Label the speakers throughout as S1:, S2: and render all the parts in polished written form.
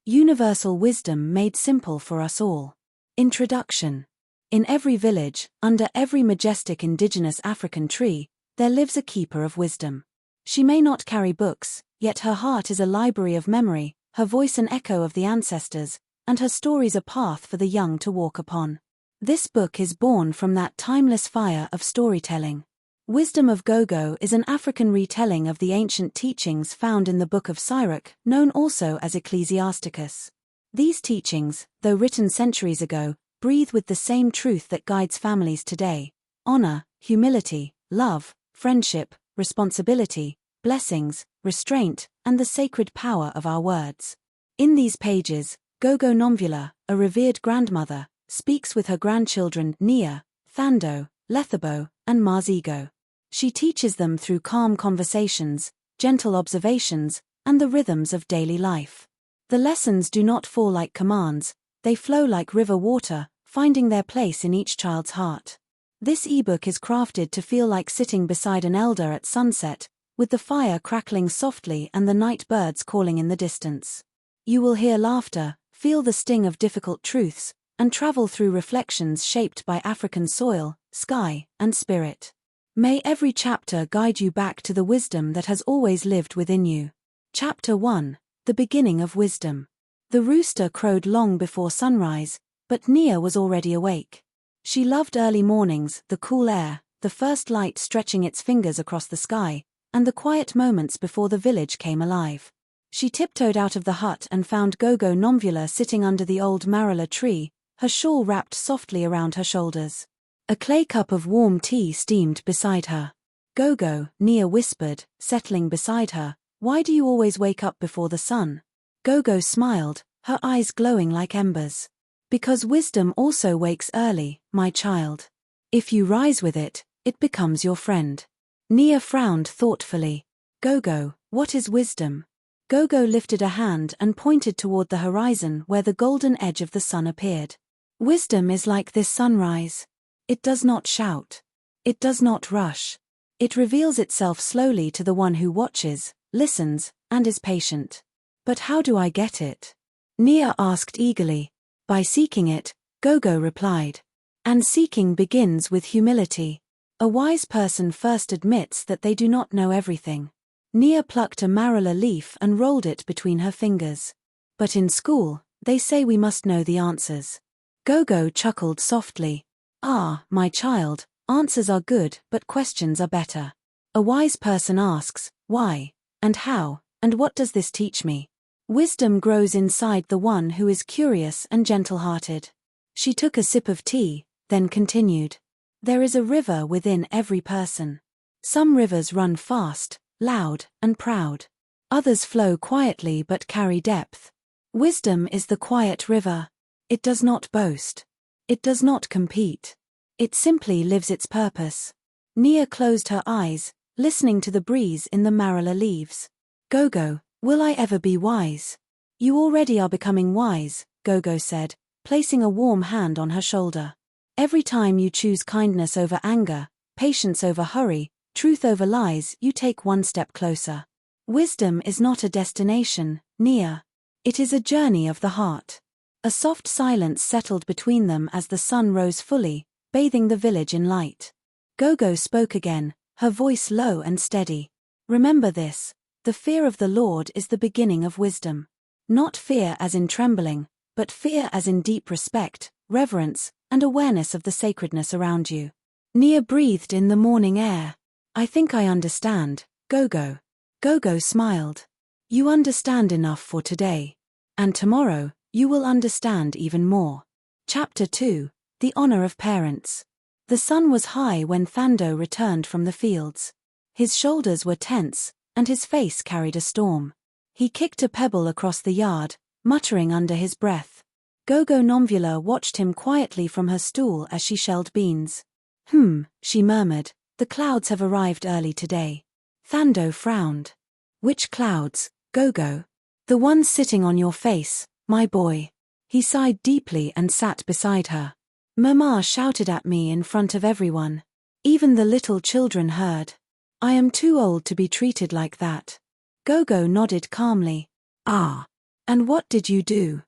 S1: Universal wisdom made simple for us all. Introduction. In every village, under every majestic indigenous African tree, there lives a keeper of wisdom. She may not carry books, yet her heart is a library of memory, her voice an echo of the ancestors, and her stories a path for the young to walk upon. This book is born from that timeless fire of storytelling. Wisdom of Gogo is an African retelling of the ancient teachings found in the Book of Sirach, known also as Ecclesiasticus. These teachings, though written centuries ago, breathe with the same truth that guides families today: honor, humility, love, friendship, responsibility, blessings, restraint, and the sacred power of our words. In these pages, Gogo Nomvula, a revered grandmother, speaks with her grandchildren Nia, Thando, Lethabo, and Masego. She teaches them through calm conversations, gentle observations, and the rhythms of daily life. The lessons do not fall like commands, they flow like river water, finding their place in each child's heart. This ebook is crafted to feel like sitting beside an elder at sunset, with the fire crackling softly and the night birds calling in the distance. You will hear laughter, feel the sting of difficult truths, and travel through reflections shaped by African soil, sky, and spirit. May every chapter guide you back to the wisdom that has always lived within you. Chapter 1. The Beginning of Wisdom. The rooster crowed long before sunrise, but Nia was already awake. She loved early mornings, the cool air, the first light stretching its fingers across the sky, and the quiet moments before the village came alive. She tiptoed out of the hut and found Gogo Nomvula sitting under the old marula tree, her shawl wrapped softly around her shoulders. A clay cup of warm tea steamed beside her. "Gogo," Nia whispered, settling beside her, "why do you always wake up before the sun?" Gogo smiled, her eyes glowing like embers. "Because wisdom also wakes early, my child. If you rise with it, it becomes your friend." Nia frowned thoughtfully. "Gogo, what is wisdom?" Gogo lifted a hand and pointed toward the horizon where the golden edge of the sun appeared. "Wisdom is like this sunrise. It does not shout. It does not rush. It reveals itself slowly to the one who watches, listens, and is patient." "But how do I get it?" Nia asked eagerly. "By seeking it," Gogo replied. "And seeking begins with humility. A wise person first admits that they do not know everything." Nia plucked a marula leaf and rolled it between her fingers. "But in school, they say we must know the answers." Gogo chuckled softly. "Ah, my child, answers are good, but questions are better. A wise person asks, why, and how, and what does this teach me? Wisdom grows inside the one who is curious and gentle-hearted." She took a sip of tea, then continued. "There is a river within every person. Some rivers run fast, loud, and proud. Others flow quietly but carry depth. Wisdom is the quiet river. It does not boast. It does not compete. It simply lives its purpose." Nia closed her eyes, listening to the breeze in the marula leaves. "Gogo, will I ever be wise?" "You already are becoming wise," Gogo said, placing a warm hand on her shoulder. "Every time you choose kindness over anger, patience over hurry, truth over lies, you take one step closer. Wisdom is not a destination, Nia. It is a journey of the heart." A soft silence settled between them as the sun rose fully, bathing the village in light. Gogo spoke again, her voice low and steady. "Remember this, the fear of the Lord is the beginning of wisdom. Not fear as in trembling, but fear as in deep respect, reverence, and awareness of the sacredness around you." Nia breathed in the morning air. "I think I understand, Gogo." Gogo smiled. "You understand enough for today. And tomorrow, you will understand even more." Chapter 2. The Honor of Parents. The sun was high when Thando returned from the fields. His shoulders were tense, and his face carried a storm. He kicked a pebble across the yard, muttering under his breath. Gogo Nomvula watched him quietly from her stool as she shelled beans. She murmured, "The clouds have arrived early today." Thando frowned. "Which clouds, Gogo?" "The ones sitting on your face, my boy." He sighed deeply and sat beside her. "Mama shouted at me in front of everyone. Even the little children heard. I am too old to be treated like that." Gogo nodded calmly. "Ah. And what did you do?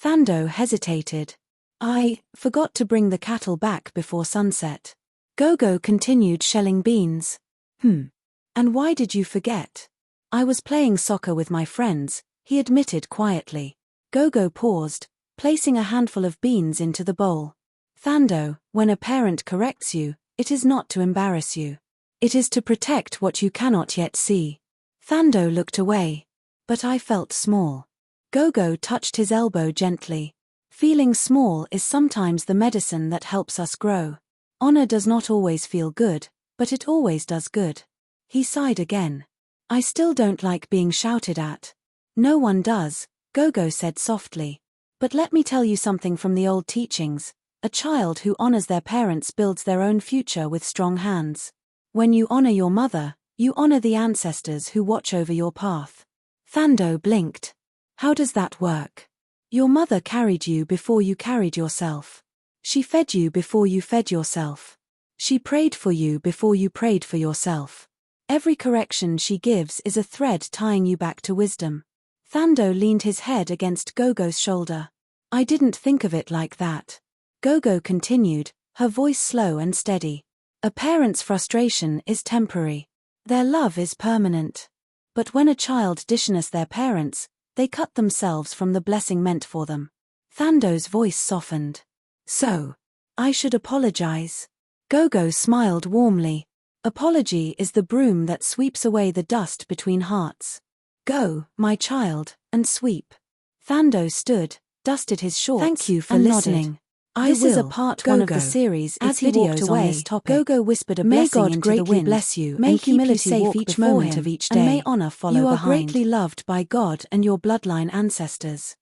S1: Thando hesitated. I forgot to bring the cattle back before sunset. Gogo continued shelling beans. And why did you forget? I was playing soccer with my friends, he admitted quietly. Gogo paused, placing a handful of beans into the bowl. Thando, when a parent corrects you, it is not to embarrass you. It is to protect what you cannot yet see. Thando looked away. But I felt small. Gogo touched his elbow gently. Feeling small is sometimes the medicine that helps us grow. Honor does not always feel good, but it always does good. He sighed again. I still don't like being shouted at. No one does, Gogo said softly. But let me tell you something from the old teachings. A child who honors their parents builds their own future with strong hands. When you honor your mother, you honor the ancestors who watch over your path. Thando blinked. How does that work? Your mother carried you before you carried yourself. She fed you before you fed yourself. She prayed for you before you prayed for yourself. Every correction she gives is a thread tying you back to wisdom. Thando leaned his head against Gogo's shoulder. I didn't think of it like that. Gogo continued, her voice slow and steady. A parent's frustration is temporary. Their love is permanent. But when a child dishonours their parents, they cut themselves from the blessing meant for them. Thando's voice softened. So, I should apologize. Gogo smiled warmly. Apology is the broom that sweeps away the dust between hearts. Go, my child, and sweep. Thando stood, dusted his shorts,
S2: Thank you for
S1: and
S2: listening.
S1: nodded.
S2: I
S1: This is a
S2: will,
S1: part
S2: Gogo.
S1: 1 of the series.
S2: As
S1: Its
S2: he walked
S1: videos
S2: away,
S1: on this topic.
S2: Gogo whispered a
S1: May
S2: blessing
S1: God
S2: into
S1: greatly
S2: the wind.
S1: bless you,
S2: May
S1: and keep you
S2: humility
S1: safe
S2: walk
S1: each
S2: before
S1: moment
S2: him,
S1: of each
S2: and
S1: day.
S2: may honor follow
S1: You are
S2: behind.
S1: greatly loved by God and your bloodline ancestors.